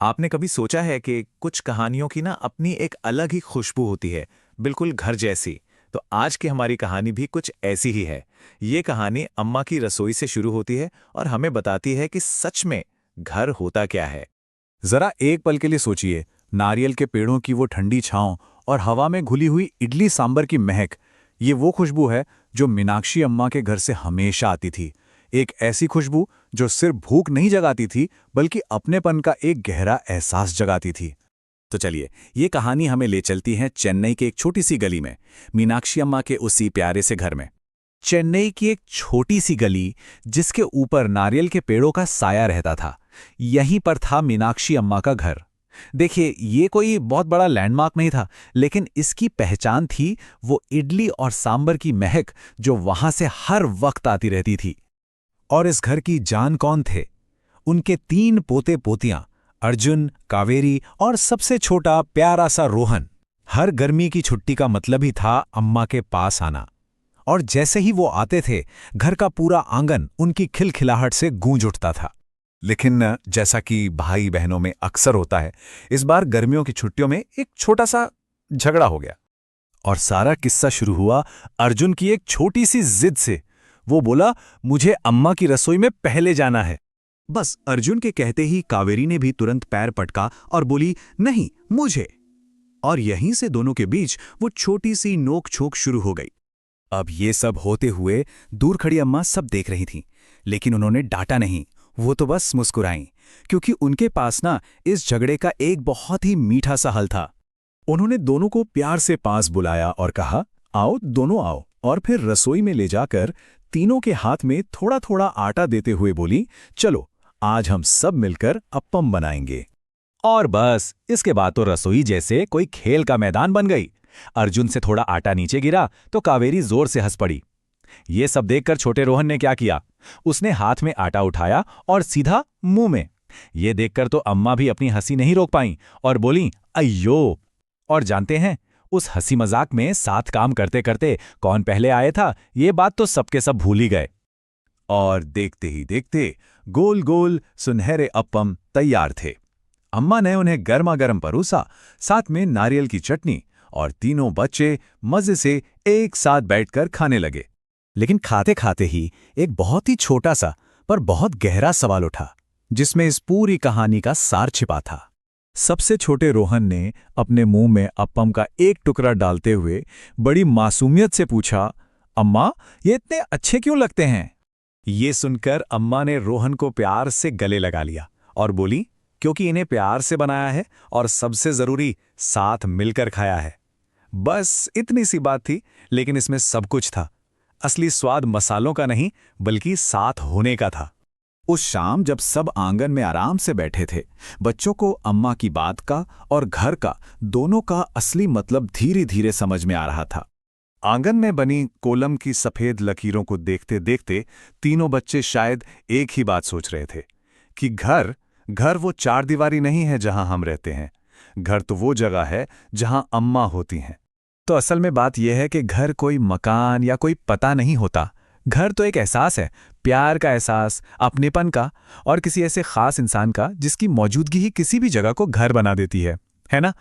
आपने कभी सोचा है कि कुछ कहानियों की ना अपनी एक अलग ही खुशबू होती है, बिल्कुल घर जैसी। तो आज की हमारी कहानी भी कुछ ऐसी ही है। ये कहानी अम्मा की रसोई से शुरू होती है और हमें बताती है कि सच में घर होता क्या है। जरा एक पल के लिए सोचिए, नारियल के पेड़ों की वो ठंडी छांव और हवा में घुली हुई इडली सांबर की महक। ये वो खुशबू है जो मीनाक्षी अम्मा के घर से हमेशा आती थी। एक ऐसी खुशबू जो सिर्फ भूख नहीं जगाती थी, बल्कि अपनेपन का एक गहरा एहसास जगाती थी। तो चलिए, ये कहानी हमें ले चलती है चेन्नई के एक छोटी सी गली में, मीनाक्षी अम्मा के उसी प्यारे से घर में। चेन्नई की एक छोटी सी गली जिसके ऊपर नारियल के पेड़ों का साया रहता था, यहीं पर था मीनाक्षी अम्मा का घर। देखिए, ये कोई बहुत बड़ा लैंडमार्क नहीं था, लेकिन इसकी पहचान थी वो इडली और सांबर की महक जो वहां से हर वक्त आती रहती थी। और इस घर की जान कौन थे? उनके 3 पोते पोतियां, अर्जुन, कावेरी और सबसे छोटा प्यारा सा रोहन। हर गर्मी की छुट्टी का मतलब ही था अम्मा के पास आना। और जैसे ही वो आते थे, घर का पूरा आंगन उनकी खिलखिलाहट से गूंज उठता था। लेकिन जैसा कि भाई बहनों में अक्सर होता है, इस बार गर्मियों की छुट्टियों में एक छोटा सा झगड़ा हो गया। और सारा किस्सा शुरू हुआ अर्जुन की एक छोटी सी जिद से। वो बोला, मुझे अम्मा की रसोई में पहले जाना है। बस अर्जुन के कहते ही कावेरी ने भी तुरंत पैर पटका और बोली, नहीं, मुझे। और यहीं से दोनों के बीच वो छोटी सी नोक झोंक शुरू हो गई। अब ये सब होते हुए दूर खड़ी अम्मा सब देख रही थीं, लेकिन उन्होंने डांटा नहीं। वो तो बस मुस्कुराईं, क्योंकि उनके पास ना इस झगड़े का एक बहुत ही मीठा सा हल था। उन्होंने दोनों को प्यार से पास बुलाया और कहा, आओ दोनों आओ। और फिर रसोई में ले जाकर तीनों के हाथ में थोड़ा थोड़ा आटा देते हुए बोली, चलो आज हम सब मिलकर अप्पम बनाएंगे। और बस इसके बाद तो रसोई जैसे कोई खेल का मैदान बन गई। अर्जुन से थोड़ा आटा नीचे गिरा तो कावेरी जोर से हंस पड़ी। ये सब देखकर छोटे रोहन ने क्या किया, उसने हाथ में आटा उठाया और सीधा मुंह में। ये देखकर तो अम्मा भी अपनी हंसी नहीं रोक पाईं और बोलीं, अय्यो। और जानते हैं, उस हंसी मजाक में साथ काम करते करते कौन पहले आया था, ये बात तो सबके सब भूल ही गए। और देखते ही देखते गोल गोल सुनहरे अप्पम तैयार थे। अम्मा ने उन्हें गर्मा गर्म परोसा, साथ में नारियल की चटनी, और तीनों बच्चे मजे से एक साथ बैठकर खाने लगे। लेकिन खाते खाते ही एक बहुत ही छोटा सा पर बहुत गहरा सवाल उठा, जिसमें इस पूरी कहानी का सार छिपा था। सबसे छोटे रोहन ने अपने मुंह में अप्पम का एक टुकड़ा डालते हुए बड़ी मासूमियत से पूछा, अम्मा, ये इतने अच्छे क्यों लगते हैं? ये सुनकर अम्मा ने रोहन को प्यार से गले लगा लिया और बोली, क्योंकि इन्हें प्यार से बनाया है और सबसे जरूरी, साथ मिलकर खाया है। बस इतनी सी बात थी, लेकिन इसमें सब कुछ था। असली स्वाद मसालों का नहीं, बल्कि साथ होने का था। उस शाम जब सब आंगन में आराम से बैठे थे, बच्चों को अम्मा की बात का और घर का दोनों का असली मतलब धीरे धीरे समझ में आ रहा था। आंगन में बनी कोलम की सफेद लकीरों को देखते देखते तीनों बच्चे शायद एक ही बात सोच रहे थे कि घर घर वो चारदीवारी नहीं है जहां हम रहते हैं। घर तो वो जगह है जहां अम्मा होती हैं। तो असल में बात यह है कि घर कोई मकान या कोई पता नहीं होता। घर तो एक एहसास है, प्यार का एहसास, अपनेपन का, और किसी ऐसे खास इंसान का जिसकी मौजूदगी ही किसी भी जगह को घर बना देती है ना?